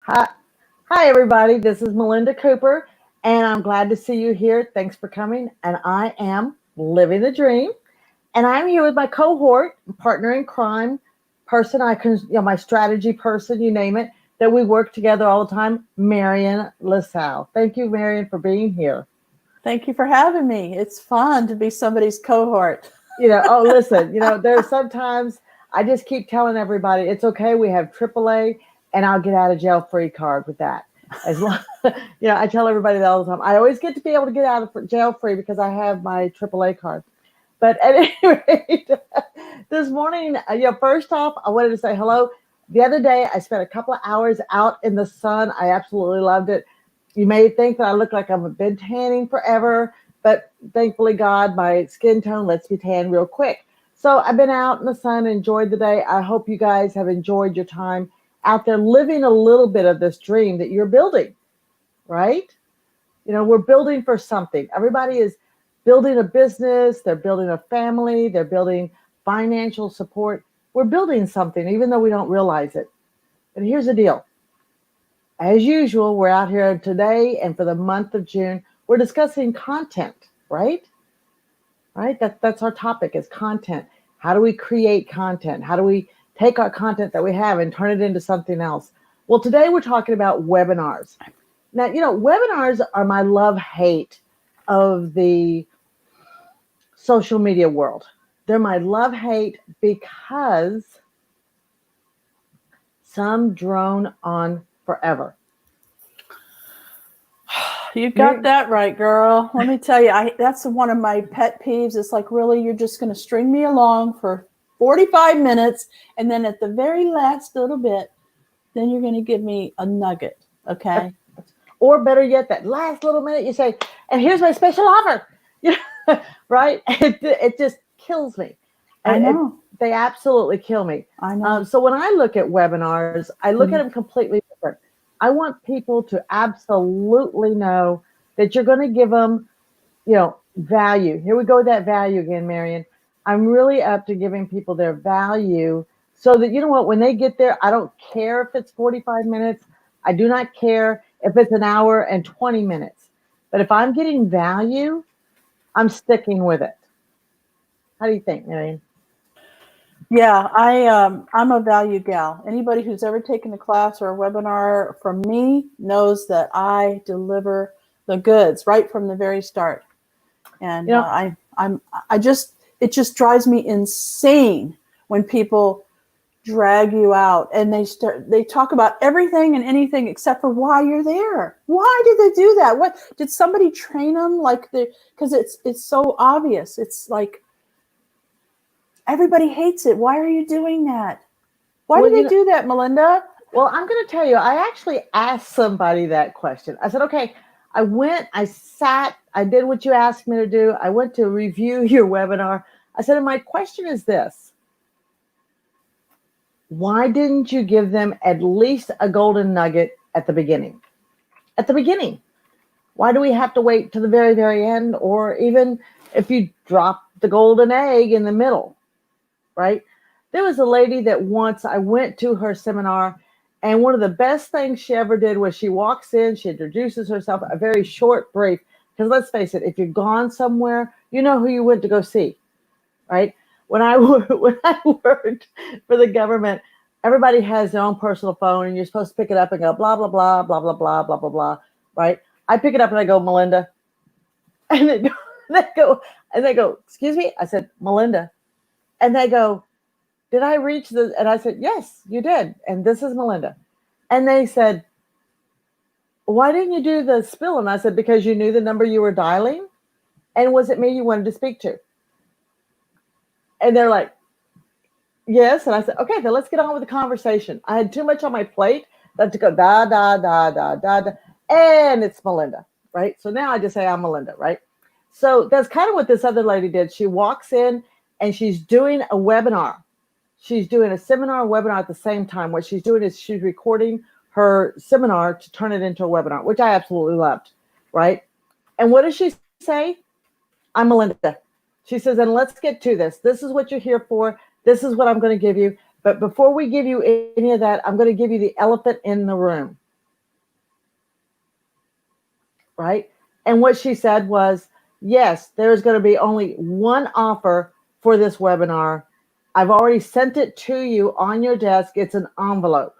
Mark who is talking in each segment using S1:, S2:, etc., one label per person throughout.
S1: Hi, hi, everybody. This is Melinda Cooper, and I'm glad to see you here. Thanks for coming. And I am living the dream, and I'm here with my cohort, partner in crime, person I can, my strategy person, you name it, that we work together all the time, Marion LaSalle. Thank you, Marion, for being here.
S2: Thank you for having me. It's fun to be somebody's cohort.
S1: Listen, there's sometimes I just keep telling everybody it's okay. We have AAA, and I'll get out of jail free card with that. As long, I tell everybody that all the time. I always get to be able to get out of jail free because I have my AAA card. But at any rate, this morning, first off, I wanted to say hello. The other day, I spent a couple of hours out in the sun. I absolutely loved it. You may think that I look like I've been tanning forever, but thankfully, God, my skin tone lets me tan real quick. So I've been out in the sun, enjoyed the day. I hope you guys have enjoyed your time out there living a little bit of this dream that you're building, right? We're building for something. Everybody is building a business, they're building a family, they're building financial support. We're building something, even though we don't realize it. But here's the deal. As usual, we're out here today and for the month of June, we're discussing content, right? Right? That's our topic is content. How do we create content? How do we take our content that we have and turn it into something else? Well, today we're talking about webinars. Now, webinars are my love-hate of the social media world. They're my love-hate because some drone on forever.
S2: You got that right, girl. Let me tell you, that's one of my pet peeves. It's like, really, you're just going to string me along for 45 minutes, and then at the very last little bit, then you're going to give me a nugget, okay?
S1: Or better yet, that last little minute, you say, and here's my special offer, right? It just kills me.
S2: I know.
S1: They absolutely kill me.
S2: I know.
S1: So when I look at webinars, I look at them completely different. I want people to absolutely know that you're going to give them, value. Here we go with that value again, Marion. I'm really up to giving people their value so that, when they get there, I don't care if it's 45 minutes. I do not care if it's an hour and 20 minutes. But if I'm getting value, I'm sticking with it. How do you think, Marion?
S2: Yeah, I'm a value gal. Anybody who's ever taken a class or a webinar from me knows that I deliver the goods right from the very start. And it just drives me insane when people drag you out and they talk about everything and anything except for why you're there. Why did they do that? What did somebody train them? Because it's so obvious. It's like everybody hates it. Why are you doing that? Why do they do that, Melinda?
S1: Well, I'm going to tell you, I actually asked somebody that question. I said, okay, I went, I sat, I did what you asked me to do. I went to review your webinar. I said, and my question is this. Why didn't you give them at least a golden nugget at the beginning? At the beginning. Why do we have to wait to the very, very end? Or even if you drop the golden egg in the middle, right? There was a lady that once I went to her seminar, and one of the best things she ever did was she walks in, she introduces herself, a very short brief. Because let's face it, if you've gone somewhere, you know who you went to go see, right? When I worked for the government, everybody has their own personal phone, and you're supposed to pick it up and go blah blah blah blah blah blah blah blah blah, right? I pick it up and I go Melinda, and they go, excuse me. I said Melinda, and they go, did I reach the? And I said, yes, you did, and this is Melinda, and they said, why didn't you do the spill? And I said, because you knew the number you were dialing, and was it me you wanted to speak to? And they're like, yes. And I said, okay, then let's get on with the conversation. I had too much on my plate that to go da, da, da, da, da, da. And it's Melinda, right? So now I just say I'm Melinda, right? So that's kind of what this other lady did. She walks in and she's doing a webinar. She's doing a seminar webinar at the same time. What she's doing is she's recording her seminar to turn it into a webinar, which I absolutely loved, right? And what does she say? I'm Melinda. She says, and let's get to this. This is what you're here for. This is what I'm going to give you. But before we give you any of that, I'm going to give you the elephant in the room. right? And what she said was, yes, there's going to be only one offer for this webinar. I've already sent it to you on your desk. It's an envelope,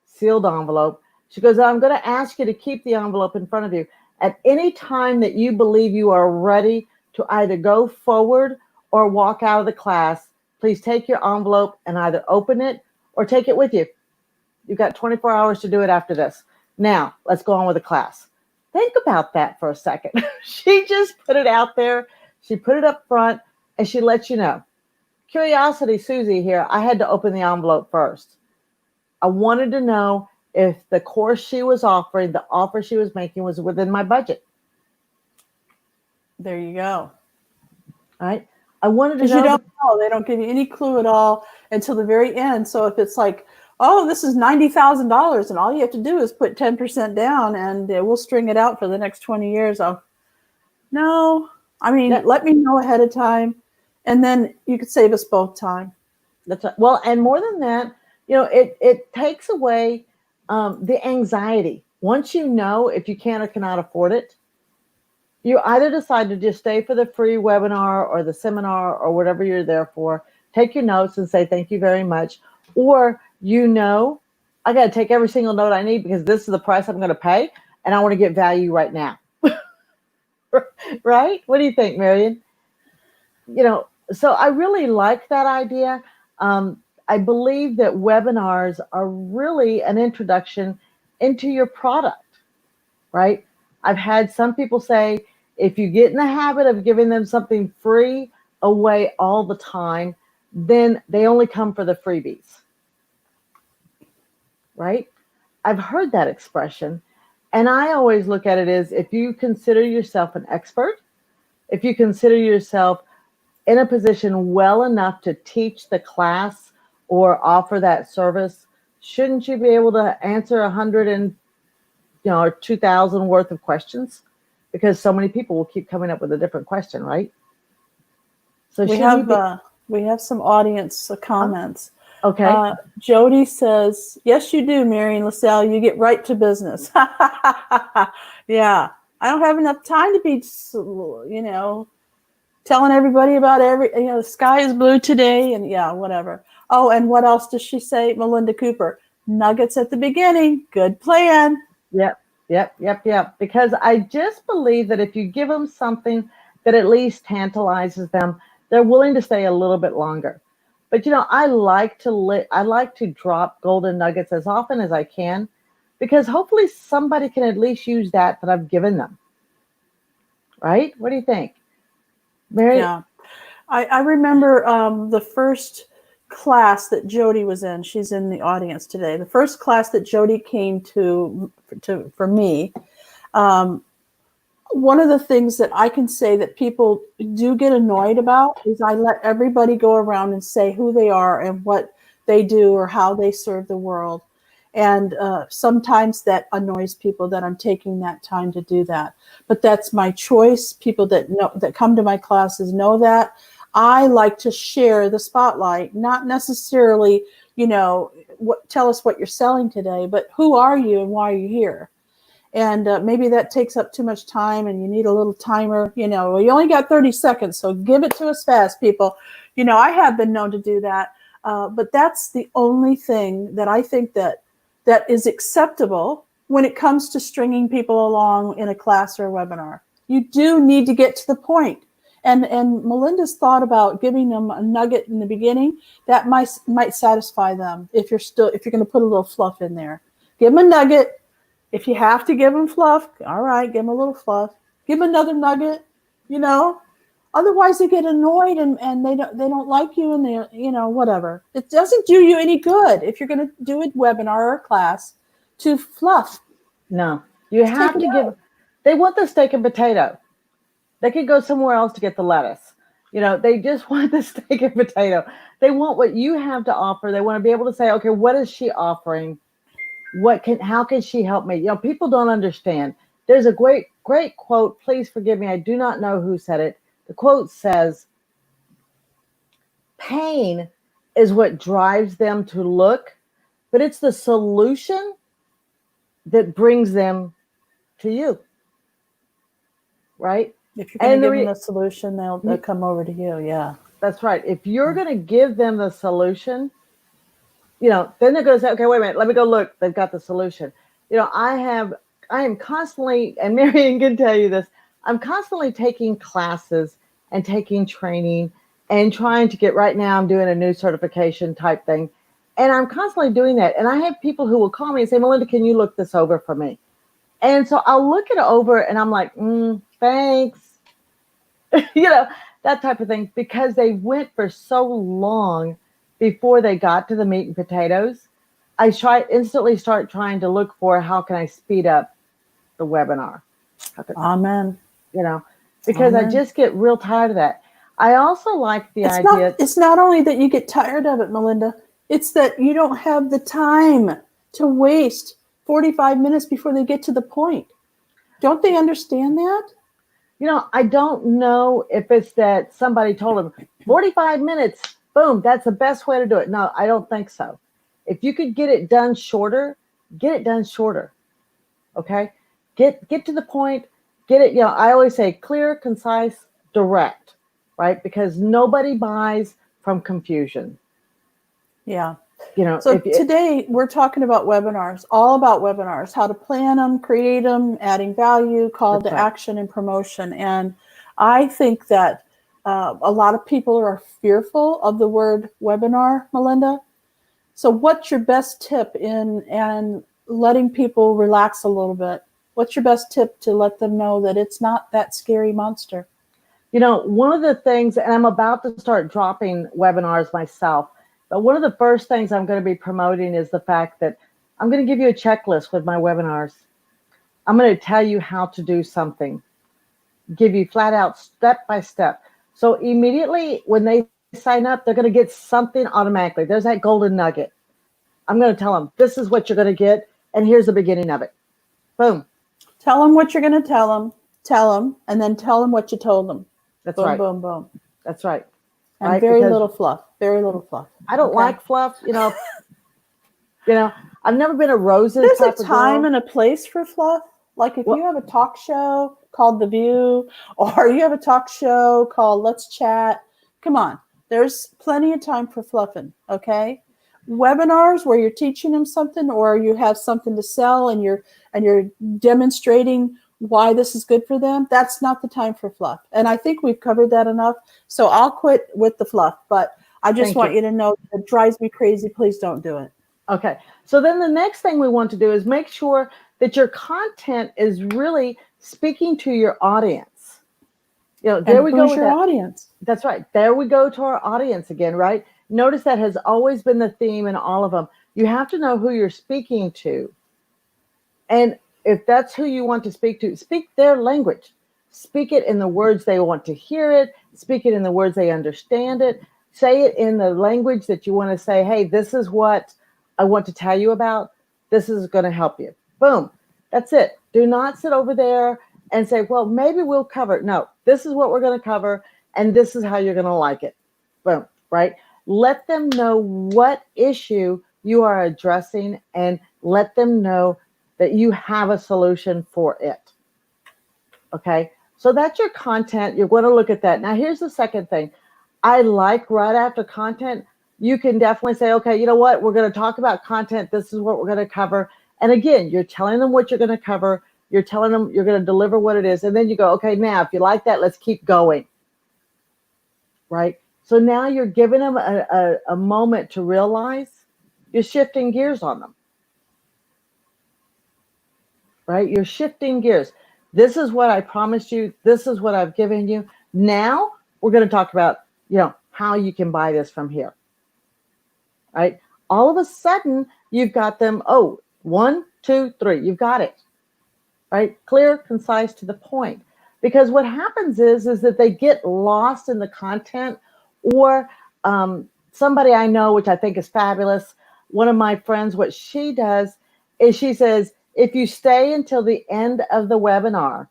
S1: sealed envelope. She goes, I'm going to ask you to keep the envelope in front of you. At any time that you believe you are ready to either go forward or walk out of the class, please take your envelope and either open it or take it with you. You've got 24 hours to do it after this. Now, let's go on with the class. Think about that for a second. She just put it out there. She put it up front, and she lets you know. Curiosity Susie here, I had to open the envelope first. I wanted to know if the course she was offering, the offer she was making, was within my budget.
S2: There you go.
S1: Right? I wanted to know.
S2: Because you don't know. They don't give you any clue at all until the very end. So if it's like, oh, this is $90,000, and all you have to do is put 10% down, and we'll string it out for the next 20 years. No, I mean, let me know ahead of time, and then you could save us both time.
S1: That's right. Well, and more than that, it takes away the anxiety. Once you know if you can or cannot afford it, you either decide to just stay for the free webinar or the seminar or whatever you're there for, take your notes and say thank you very much, or I got to take every single note I need because this is the price I'm going to pay, and I want to get value right now. Right? What do you think, Marion? So I really like that idea. I believe that webinars are really an introduction into your product, right? I've had some people say, if you get in the habit of giving them something free away all the time, then they only come for the freebies, right? I've heard that expression. And I always look at it as, if you consider yourself an expert, if you consider yourself in a position well enough to teach the class or offer that service, shouldn't you be able to answer 100 or 2,000 worth of questions? Because so many people will keep coming up with a different question, right? So
S2: we have some audience comments.
S1: Okay.
S2: Jody says, yes, you do, Marion LaSalle. You get right to business. Yeah. I don't have enough time to be, telling everybody about the sky is blue today, and yeah, whatever. Oh, and what else does she say? Melinda Cooper, nuggets at the beginning. Good plan.
S1: Yep. Because I just believe that if you give them something that at least tantalizes them, they're willing to stay a little bit longer. But I like to drop golden nuggets as often as I can, because hopefully somebody can at least use that I've given them. Right? What do you think, Mary?
S2: Yeah, I remember the first class that Jody was in. She's in the audience today. The first class that Jody came to for me. One of the things that I can say that people do get annoyed about is I let everybody go around and say who they are and what they do or how they serve the world. And sometimes that annoys people that I'm taking that time to do that. But that's my choice. People that come to my classes know that. I like to share the spotlight, not necessarily, tell us what you're selling today, but who are you and why are you here? And maybe that takes up too much time and you need a little timer. You only got 30 seconds, so give it to us fast, people. I have been known to do that. But that's the only thing that I think that is acceptable when it comes to stringing people along in a class or a webinar. You do need to get to the point. And Melinda's thought about giving them a nugget in the beginning, that might satisfy them if you're going to put a little fluff in there. Give them a nugget. If you have to give them fluff, all right, give them a little fluff. Give them another nugget, Otherwise, they get annoyed and they don't like you, and they whatever. It doesn't do you any good if you're going to do a webinar or a class to fluff.
S1: No, you have to give. They want the steak and potato. They could go somewhere else to get the lettuce. They just want the steak and potato. They want what you have to offer. They want to be able to say, okay, what is she offering? How can she help me? People don't understand. There's a great quote. Please forgive me. I do not know who said it. The quote says, pain is what drives them to look, but it's the solution that brings them to you. right?
S2: If you're going
S1: And
S2: to give them the solution, they'll come over to you. Yeah.
S1: that's right. If you're going to give them the solution, then they're going to say, okay, wait a minute, let me go look. They've got the solution. I am constantly, and Marion can tell you this, I'm constantly taking classes and taking training and trying to get, right now I'm doing a new certification type thing. And I'm constantly doing that. And I have people who will call me and say, Melinda, can you look this over for me? And so I'll look it over and I'm like, thanks. That type of thing, because they went for so long before they got to the meat and potatoes. I instantly start trying to look for how can I speed up the webinar.
S2: Amen.
S1: Because I
S2: Amen.
S1: just get real tired of that. I also like the idea.
S2: It's not only that you get tired of it, Melinda. It's that you don't have the time to waste 45 minutes before they get to the point. Don't they understand that?
S1: I don't know if it's that somebody told them 45 minutes, boom, that's the best way to do it. No, I don't think so. If you could get it done shorter, get it done shorter. Okay? Get to the point, get it, I always say clear, concise, direct, right? Because nobody buys from confusion.
S2: Yeah. So today we're talking about webinars, all about webinars, how to plan them, create them, adding value, call to action, and promotion. And I think that a lot of people are fearful of the word webinar, Melinda. So what's your best tip in letting people relax a little bit? What's your best tip to let them know that it's not that scary monster?
S1: One of the things, and I'm about to start dropping webinars myself, but one of the first things I'm going to be promoting is the fact that I'm going to give you a checklist with my webinars. I'm going to tell you how to do something, give you flat out step by step. So immediately when they sign up, they're going to get something automatically. There's that golden nugget. I'm going to tell them, this is what you're going to get, and here's the beginning of it. Boom.
S2: Tell them what you're going to tell them, and then tell them what you told them.
S1: That's
S2: boom,
S1: right.
S2: Boom, boom, boom.
S1: That's right.
S2: And right? Very little fluff. Very little fluff.
S1: I don't like fluff. I've never been a roses.
S2: There's a time and a place for fluff. Like if you have a talk show called The View, or you have a talk show called Let's Chat, come on. There's plenty of time for fluffing, okay? Webinars where you're teaching them something, or you have something to sell and you're demonstrating why this is good for them, that's not the time for fluff. And I think we've covered that enough. So I'll quit with the fluff, but I just want you to know that it drives me crazy. Please don't do it.
S1: Okay. So then the next thing we want to do is make sure that your content is really speaking to your audience. There we go with
S2: your audience.
S1: That's right. There we go to our audience again, right? Notice that has always been the theme in all of them. You have to know who you're speaking to. And if that's who you want to speak to, speak their language. Speak it in the words they want to hear it. Speak it in the words they understand it. Say it in the language that you want to say, hey, this is what I want to tell you about. This is going to help you. Boom. That's it. Do not sit over there and say, well, maybe we'll cover it. No, this is what we're going to cover, and this is how you're going to like it. Boom. Right? Let them know what issue you are addressing, and let them know that you have a solution for it. Okay? So that's your content. You're going to look at that. Now, here's the second thing. I like right after content, you can definitely say, okay, you know what? We're going to talk about content. This is what we're going to cover. And again, you're telling them what you're going to cover. You're telling them you're going to deliver what it is. And then you go, okay, now, if you like that, let's keep going. Right? So now you're giving them a moment to realize you're shifting gears on them. Right? You're shifting gears. This is what I promised you. This is what I've given you. Now we're going to talk about, how you can buy this from here. Right? All of a sudden, you've got them, 1, 2, 3, you've got it. Right? Clear, concise, to the point. Because what happens is that they get lost in the content, or somebody I know, which I think is fabulous, one of my friends, what she does is she says, if you stay until the end of the webinar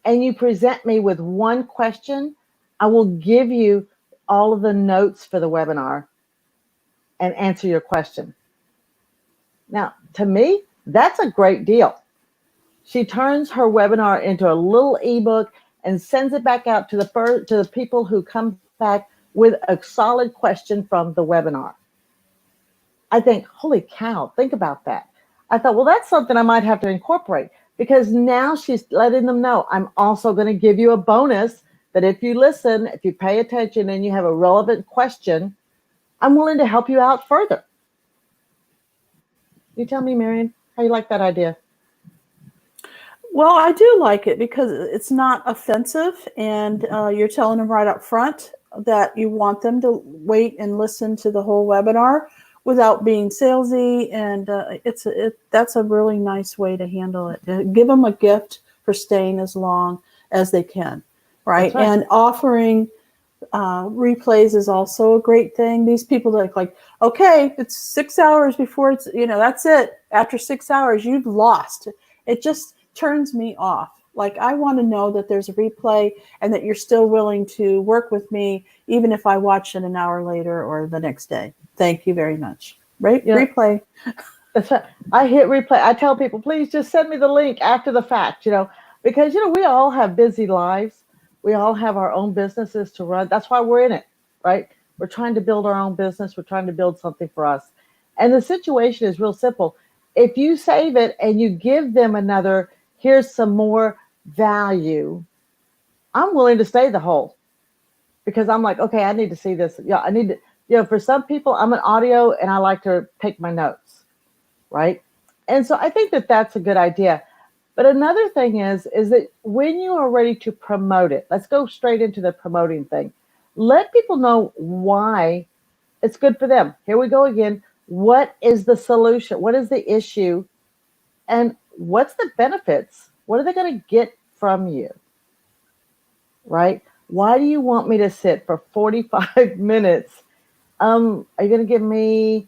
S1: and you present me with one question, I will give you all of the notes for the webinar and answer your question. Now, to me, that's a great deal. She turns her webinar into a little ebook and sends it back out to the people who come back with a solid question from the webinar. I think, holy cow, think about that. I thought, well, that's something I might have to incorporate, because now she's letting them know I'm also going to give you a bonus that if you listen, if you pay attention and you have a relevant question, I'm willing to help you out further. You tell me, Marion, how you like that idea?
S2: Well, I do like it because it's not offensive, and you're telling them right up front that you want them to wait and listen to the whole webinar without being salesy, and that's a really nice way to handle it. Give them a gift for staying as long as they can, right? And offering replays is also a great thing. These people that like, okay, it's 6 hours before it's, that's it. After 6 hours, you've lost. It just turns me off. Like, I want to know that there's a replay and that you're still willing to work with me, even if I watch it an hour later or the next day. Thank you very much. Right? Yeah. Replay.
S1: I hit replay. I tell people, please just send me the link after the fact, because, we all have busy lives. We all have our own businesses to run. That's why we're in it, right? We're trying to build our own business. We're trying to build something for us. And the situation is real simple. If you save it and you give them another, here's some more value, I'm willing to stay the whole, because I'm like, okay, I need to see this. Yeah, I need to, for some people, I'm an audio and I like to take my notes, right? And so I think that that's a good idea. But another thing is that when you are ready to promote it, let's go straight into the promoting thing. Let people know why it's good for them. Here we go again. What is the solution? What is the issue? And what's the benefits? What are they going to get from you? Right? Why do you want me to sit for 45 minutes? Are you going to give me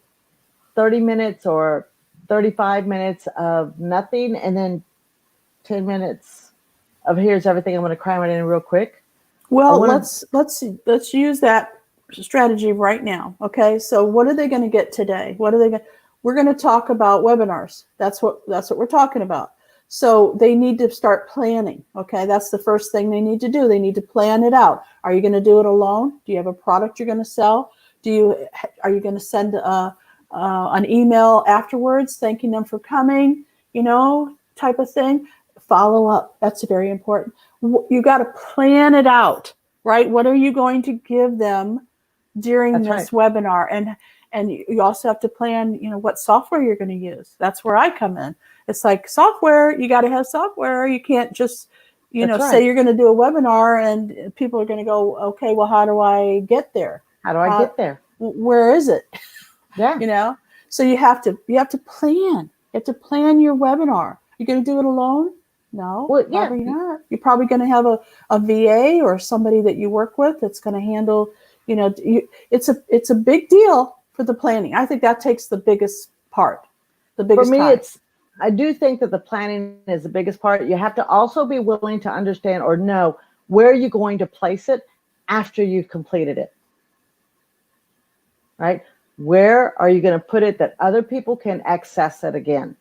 S1: 30 minutes or 35 minutes of nothing and then 10 minutes of here's everything? I'm going to cram it in real quick.
S2: Well, let's use that strategy right now. Okay. So what are they going to get today? We're going to talk about webinars. That's what we're talking about. So they need to start planning. Okay. That's the first thing they need to do. They need to plan it out. Are you going to do it alone? Do you have a product you're going to sell? Are you going to send an email afterwards thanking them for coming, type of thing? Follow up. That's very important. You got to plan it out, right? What are you going to give them during this webinar? And you also have to plan, what software you're going to use. That's where I come in. It's like software, you got to have software. You can't just, say you're going to do a webinar and people are going to go, okay, well, how do I get there?
S1: How do I get there?
S2: Where is it?
S1: Yeah.
S2: So you have to plan. You have to plan your webinar. You're going to do it alone? No, well, probably not. You're probably going to have a VA or somebody that you work with that's going to handle, it's a big deal for the planning. I think that takes the biggest part, the biggest
S1: For me,
S2: time.
S1: I do think that the planning is the biggest part. You have to also be willing to understand or know where you're going to place it after you've completed it, right? Where are you going to put it that other people can access it again,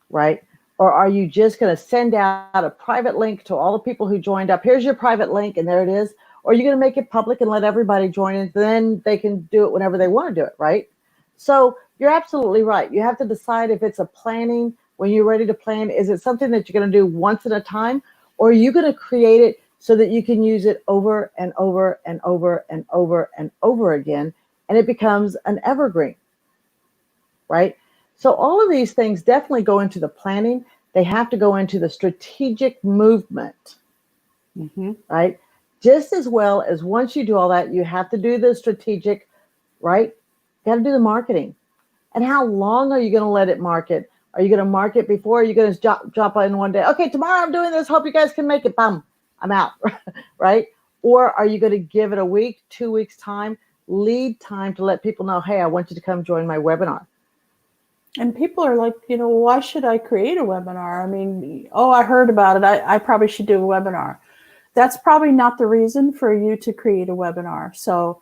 S1: right? Or are you just going to send out a private link to all the people who joined up? Here's your private link, and there it is. Or are you going to make it public and let everybody join it? Then they can do it whenever they want to do it, right? So you're absolutely right. You have to decide if it's a planning, when you're ready to plan, is it something that you're going to do once at a time? Or are you going to create it so that you can use it over and over and over and over and over again, and it becomes an evergreen, right? So all of these things definitely go into the planning. They have to go into the strategic movement, right? Just as well as once you do all that, you have to do the strategic, right? You got to do the marketing. And how long are you going to let it market? Are you going to market before? Are you going to drop in one day? Okay, tomorrow I'm doing this. Hope you guys can make it. Bam, I'm out, right? Or are you going to give it a week, 2 weeks time, lead time to let people know, hey, I want you to come join my webinar.
S2: And people are like, why should I create a webinar? I mean, I heard about it. I probably should do a webinar. That's probably not the reason for you to create a webinar. So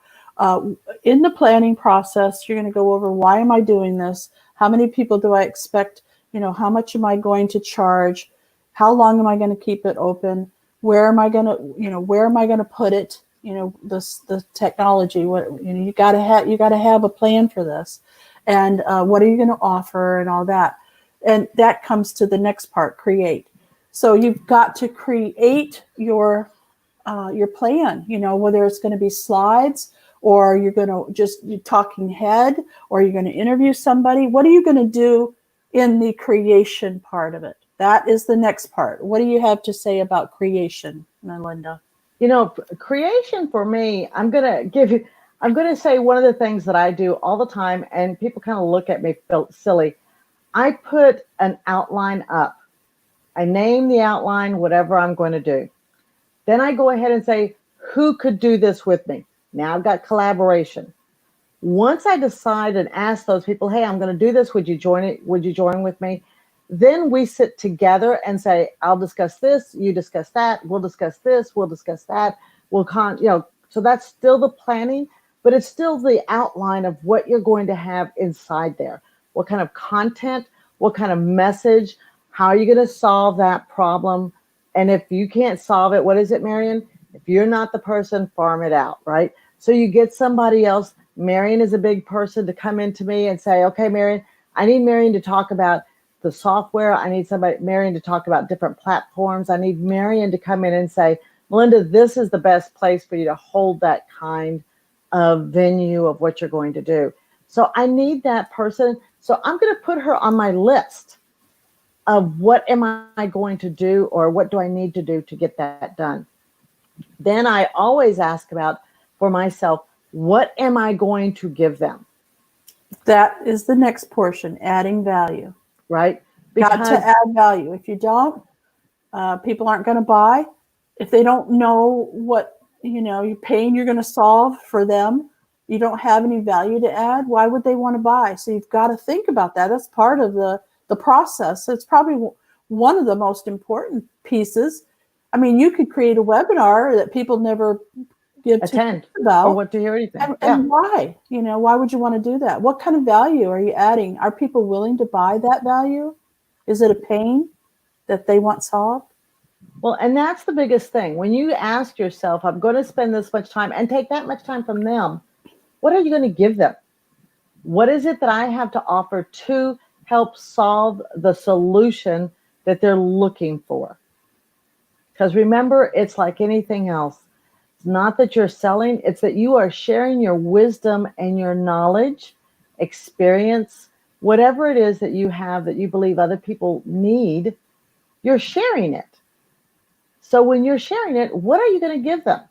S2: in the planning process, you're going to go over, why am I doing this? How many people do I expect how much am I going to charge? How long am I going to keep it open? Where am I going to, where am I going to put it? The technology, you got to have a plan for this. And what are you going to offer and all that? And that comes to the next part, create. So you've got to create your plan, whether it's going to be slides or you're going to just talking head or you're going to interview somebody. What are you going to do in the creation part of it? That is the next part. What do you have to say about creation, Melinda?
S1: Creation for me, I'm going to say one of the things that I do all the time, and people kind of look at me, feel silly. I put an outline up. I name the outline, whatever I'm going to do. Then I go ahead and say, who could do this with me? Now I've got collaboration. Once I decide and ask those people, hey, I'm going to do this. Would you join it? Would you join with me? Then we sit together and say, I'll discuss this. You discuss that. We'll discuss this. We'll discuss that. So that's still the planning, but it's still the outline of what you're going to have inside there. What kind of content, what kind of message, how are you going to solve that problem? And if you can't solve it, what is it, Marion? If you're not the person, farm it out, right? So you get somebody else. Marion is a big person to come into me and say, okay, Marion, I need Marion to talk about the software. I need Marion to talk about different platforms. I need Marion to come in and say, Melinda, this is the best place for you to hold that kind of venue of what you're going to do. So I need that person. So I'm going to put her on my list of what am I going to do or what do I need to do to get that done. Then I always ask for myself, what am I going to give them?
S2: That is the next portion, adding value.
S1: Right?
S2: Got to add value. If you don't, people aren't going to buy. If they don't know what, pain you're going to solve for them, you don't have any value to add, why would they want to buy? So you've got to think about that. That's part of the process. So it's probably one of the most important pieces. I mean, you could create a webinar that people never
S1: attend
S2: about
S1: or want to hear anything.
S2: And why? Why would you want to do that? What kind of value are you adding? Are people willing to buy that value? Is it a pain that they want solved?
S1: Well, and that's the biggest thing. When you ask yourself, I'm going to spend this much time and take that much time from them, what are you going to give them? What is it that I have to offer to help solve the solution that they're looking for? Because remember, it's like anything else. It's not that you're selling, it's that you are sharing your wisdom and your knowledge, experience, whatever it is that you have that you believe other people need, you're sharing it. So when you're sharing it, what are you going to give them?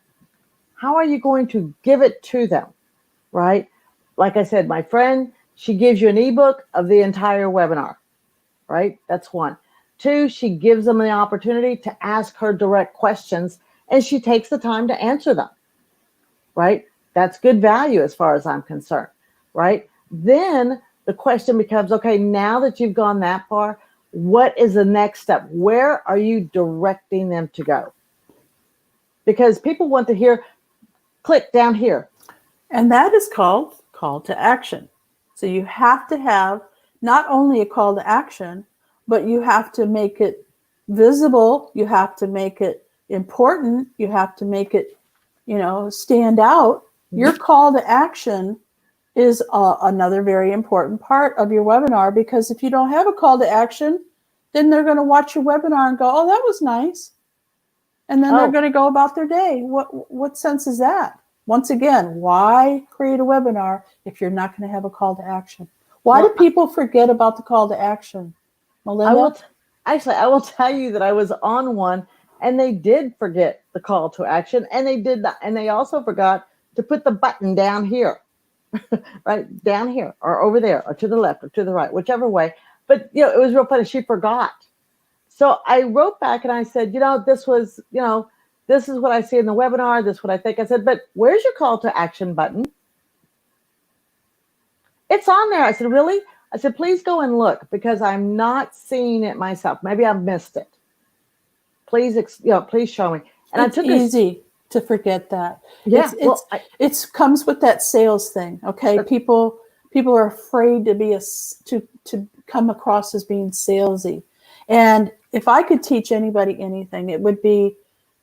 S1: How are you going to give it to them, right? Like I said, my friend, she gives you an ebook of the entire webinar, right? That's one. Two, she gives them the opportunity to ask her direct questions and she takes the time to answer them, right? That's good value as far as I'm concerned, right? Then the question becomes, okay, now that you've gone that far, what is the next step? Where are you directing them to go? Because people want to hear, click down here.
S2: And that is called call to action. So you have to have not only a call to action, but you have to make it visible. You have to make it important. You have to make it, stand out. Your call to action is another very important part of your webinar, because if you don't have a call to action, then they're going to watch your webinar and go, oh, that was nice. And then they're going to go about their day. What sense is that? Once again, why create a webinar if you're not going to have a call to action? Why do people forget about the call to action? Melinda?
S1: I will tell you that I was on one and they did forget the call to action, and they did that, and they also forgot to put the button down here. Right down here or over there or to the left or to the right, whichever way. But it was real funny. She forgot. So I wrote back and I said, this was, this is what I see in the webinar. This is what I think. I said, but where's your call to action button? It's on there. I said, really? I said, please go and look, because I'm not seeing it myself. Maybe I've missed it. Please, please show me. And
S2: it's easy to forget that.
S1: Yeah,
S2: it comes with that sales thing. Okay, people People are afraid to be to come across as being salesy. And if I could teach anybody anything, it would be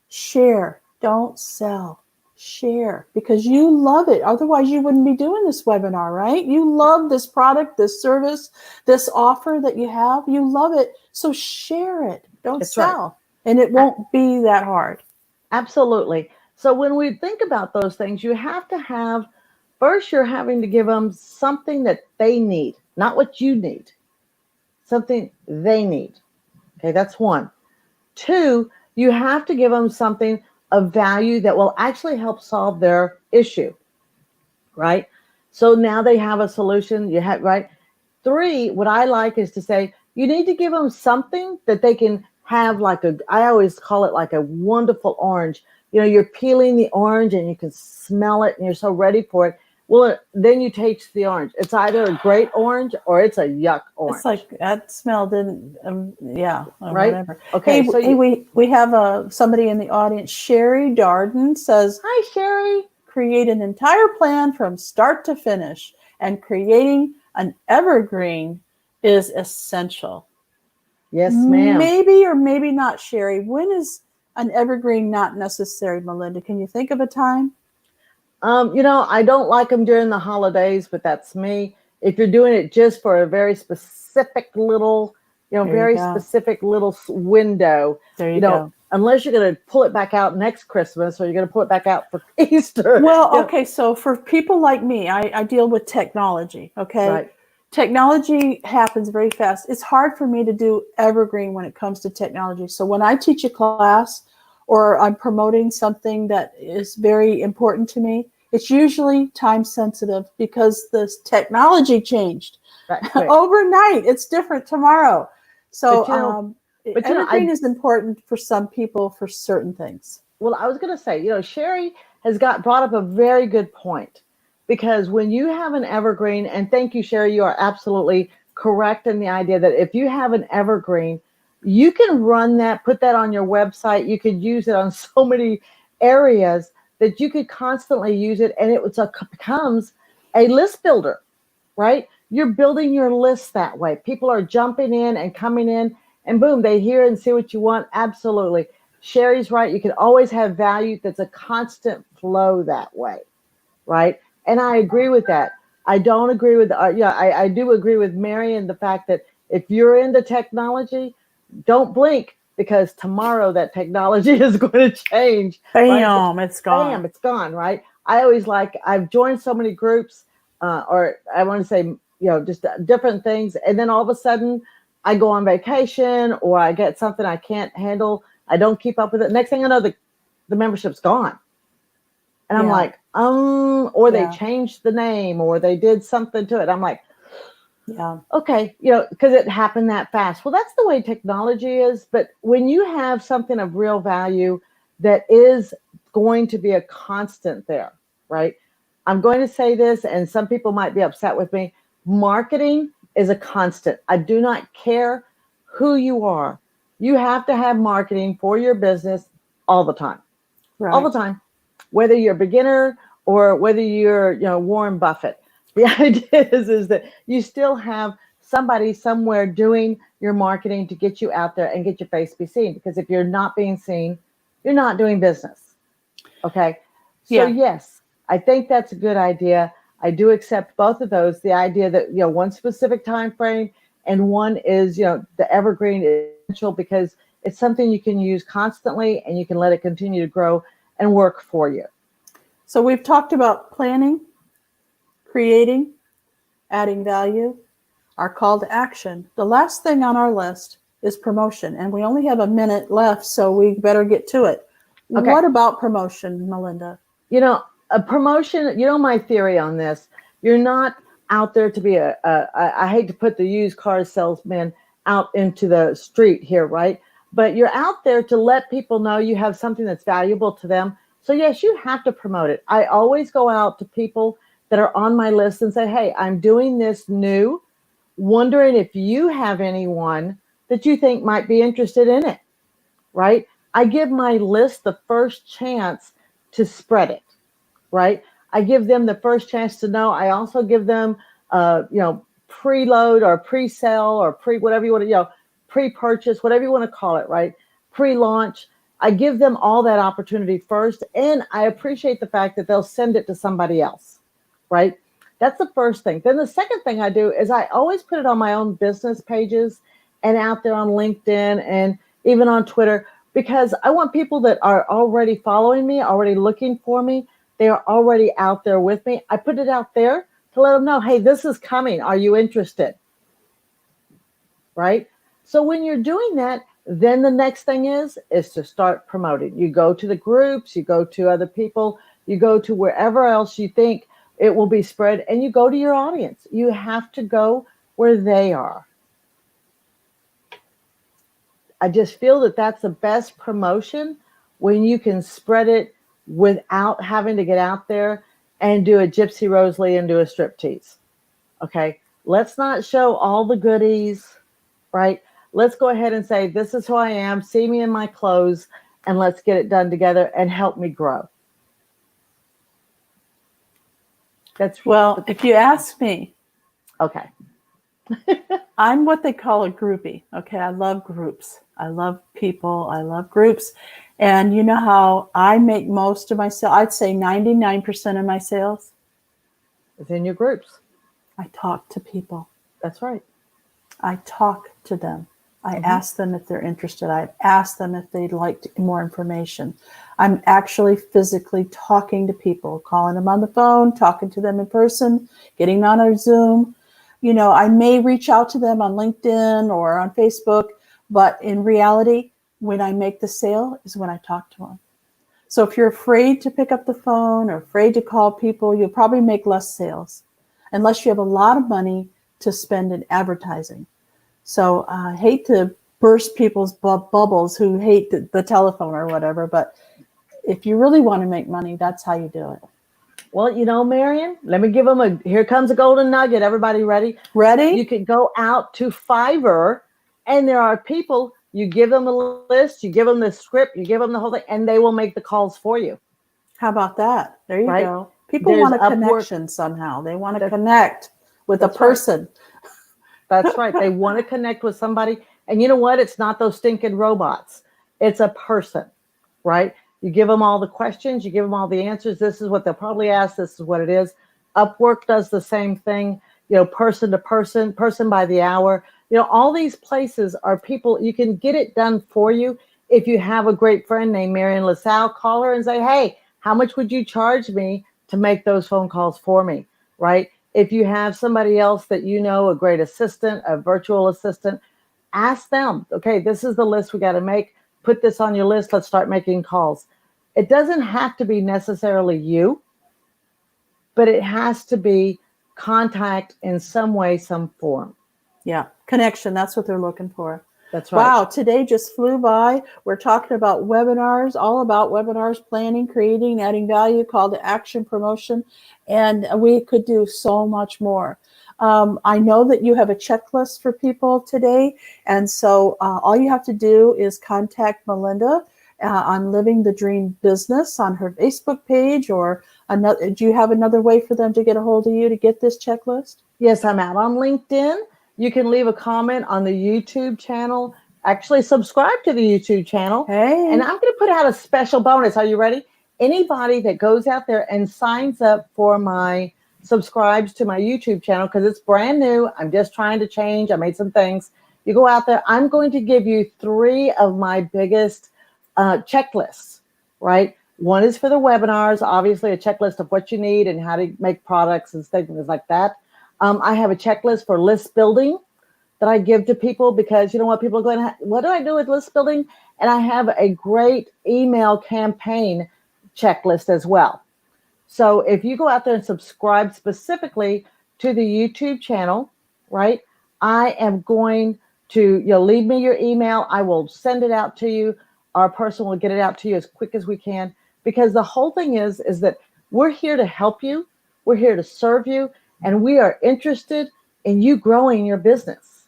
S2: share, don't sell. Share, because you love it. Otherwise, you wouldn't be doing this webinar, right? You love this product, this service, this offer that you have. You love it. So share it. Don't
S1: That's right.
S2: sell. And it won't be that hard.
S1: Absolutely. So when we think about those things, you have to have, first, you're having to give them something that they need, not what you need, something they need. Okay, that's one. Two, you have to give them something of value that will actually help solve their issue, right? So now they have a solution, you have, right? Three, what I like is to say, you need to give them something that they can have, like I always call it like a wonderful orange. You know, you're peeling the orange and you can smell it and you're so ready for it. Well, then you taste the orange. It's either a great orange or it's a yuck orange.
S2: It's like that smell didn't,
S1: right?
S2: Whatever.
S1: Okay,
S2: Hey,
S1: so
S2: we have somebody in the audience. Sherry Darden says,
S1: hi, Sherry.
S2: Create an entire plan from start to finish, and creating an evergreen is essential.
S1: Yes, ma'am.
S2: Maybe or maybe not, Sherry. When is an evergreen not necessary, Melinda? Can you think of a time?
S1: I don't like them during the holidays, but that's me. If you're doing it just for a very specific little, specific little window,
S2: there you go.
S1: Unless you're going to pull it back out next Christmas or you're going to pull it back out for Easter.
S2: Well, okay. So for people like me, I deal with technology. Okay.
S1: Right.
S2: Technology happens very fast. It's hard for me to do evergreen when it comes to technology. So when I teach a class or I'm promoting something that is very important to me, it's usually time sensitive because the technology changed overnight. It's different tomorrow. So evergreen is important for some people for certain things.
S1: Well, I was going to say, Sherry has brought up a very good point, because when you have an evergreen, and thank you, Sherry, you are absolutely correct in the idea that if you have an evergreen, you can run that, put that on your website. You could use it on so many areas that you could constantly use it, and it becomes a list builder, right? You're building your list that way. People are jumping in and coming in, and boom, they hear and see what you want. Absolutely. Sherry's right. You can always have value that's a constant flow that way, right? And I agree with that. I don't agree with, I do agree with Mary in the fact that if you're into technology, don't blink, because tomorrow that technology is going to change.
S2: Bam,
S1: right?
S2: It's gone.
S1: Bam, it's gone, right? I always I've joined so many groups, or I want to say, just different things. And then all of a sudden I go on vacation or I get something I can't handle. I don't keep up with it. Next thing I know, the membership's gone. And I'm like, or they changed the name or they did something to it. I'm like, okay, because it happened that fast. Well, that's the way technology is. But when you have something of real value that is going to be a constant there, right? I'm going to say this, and some people might be upset with me. Marketing is a constant. I do not care who you are. You have to have marketing for your business all the time, all the time, whether you're a beginner or whether you're, Warren Buffett. The idea is that you still have somebody somewhere doing your marketing to get you out there and get your face be seen. Because if you're not being seen, you're not doing business. Okay. So yes, I think that's a good idea. I do accept both of those. The idea that, one specific time frame and one is, the evergreen is essential because it's something you can use constantly and you can let it continue to grow and work for you.
S2: So we've talked about planning, creating, adding value, our call to action. The last thing on our list is promotion, and we only have a minute left, so we better get to it. Okay. What about promotion, Melinda?
S1: A promotion, my theory on this, you're not out there to be I hate to put the used car salesman out into the street here, right? But you're out there to let people know you have something that's valuable to them. So yes, you have to promote it. I always go out to people that are on my list and say, hey, I'm doing this new, wondering if you have anyone that you think might be interested in it, right? I give my list the first chance to spread it, right? I give them the first chance to know. I also give them preload or pre-sale or whatever you want to, pre-purchase, whatever you want to call it, right? Pre-launch. I give them all that opportunity first, and I appreciate the fact that they'll send it to somebody else, right? That's the first thing. Then the second thing I do is I always put it on my own business pages and out there on LinkedIn and even on Twitter, because I want people that are already following me, already looking for me. They are already out there with me. I put it out there to let them know, hey, this is coming. Are you interested? Right? So when you're doing that, then the next thing is to start promoting. You go to the groups, you go to other people, you go to wherever else you think it will be spread, and you go to your audience. You have to go where they are. I just feel that that's the best promotion, when you can spread it without having to get out there and do a Gypsy Rose Lee and do a striptease. Okay, let's not show all the goodies, right? Let's go ahead and say, this is who I am, see me in my clothes, and let's get it done together and help me grow.
S2: Well, if you ask me,
S1: okay.
S2: I'm what they call a groupie. Okay, I love groups. I love people. I love groups. And you know how I make most of my sales? I'd say 99% of my sales.
S1: It's in your groups.
S2: I talk to people.
S1: That's right.
S2: I talk to them. I ask them if they're interested. I ask them if they'd like more information. I'm actually physically talking to people, calling them on the phone, talking to them in person, getting on a Zoom. I may reach out to them on LinkedIn or on Facebook, but in reality, when I make the sale is when I talk to them. So if you're afraid to pick up the phone or afraid to call people, you'll probably make less sales unless you have a lot of money to spend in advertising. So I hate to burst people's bubbles who hate the telephone or whatever, but if you really want to make money, that's how you do it.
S1: Well, Marion, let me give them here comes a golden nugget. Everybody ready?
S2: Ready?
S1: You can go out to Fiverr, and there are people, you give them a list, you give them the script, you give them the whole thing, and they will make the calls for you.
S2: How about that? There you go. People want a connection somehow. They want to connect with a person.
S1: Right. That's right. They want to connect with somebody. And you know what? It's not those stinking robots. It's a person, right? You give them all the questions. You give them all the answers. This is what they'll probably ask. This is what it is. Upwork does the same thing, person to person, person by the hour. All these places are people. You can get it done for you. If you have a great friend named Marion LaSalle, call her and say, hey, how much would you charge me to make those phone calls for me, right? If you have somebody else that a great assistant, a virtual assistant, ask them, okay, this is the list we got to make. Put this on your list. Let's start making calls. It doesn't have to be necessarily you, but it has to be contact in some way, some form.
S2: Yeah, connection. That's what they're looking for.
S1: That's right.
S2: Wow, today just flew by. We're talking about webinars, all about webinars, planning, creating, adding value, call to action, promotion, and we could do so much more. I know that you have a checklist for people today, and so all you have to do is contact Melinda on Living the Dream Business on her Facebook page, or another. Do you have another way for them to get a hold of you to get this checklist?
S1: Yes, I'm out on LinkedIn. You can leave a comment on the YouTube channel. Actually, subscribe to the YouTube channel.
S2: Hey.
S1: And I'm going to put out a special bonus. Are you ready? Anybody that goes out there and signs up for subscribes to my YouTube channel, because it's brand new. I'm just trying to change. I made some things. You go out there. I'm going to give you 3 of my biggest checklists, right? One is for the webinars, obviously a checklist of what you need and how to make products and things like that. I have a checklist for list building that I give to people, because you know what, people are going, what do I do with list building? And I have a great email campaign checklist as well. So if you go out there and subscribe specifically to the YouTube channel, right, I am going to, leave me your email. I will send it out to you. Our person will get it out to you as quick as we can, because the whole thing is that we're here to help you. We're here to serve you. And we are interested in you growing your business,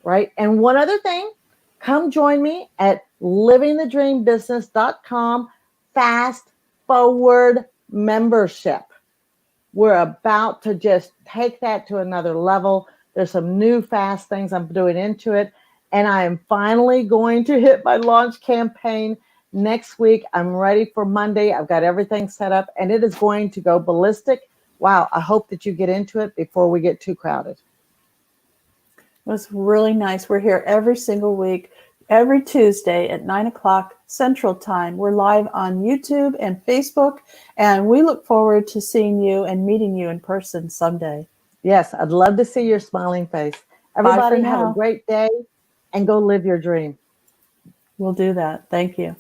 S1: right? And one other thing, come join me at livingthedreambusiness.com Fast Forward membership. We're about to just take that to another level. There's some new fast things I'm doing into it. And I am finally going to hit my launch campaign next week. I'm ready for Monday. I've got everything set up and it is going to go ballistic. Wow. I hope that you get into it before we get too crowded.
S2: It was really nice. We're here every single week, every Tuesday at 9 o'clock Central Time. We're live on YouTube and Facebook, and we look forward to seeing you and meeting you in person someday.
S1: Yes, I'd love to see your smiling face.
S2: Bye for
S1: Everybody have a
S2: now.
S1: great day and go live your dream.
S2: We'll do that. Thank you.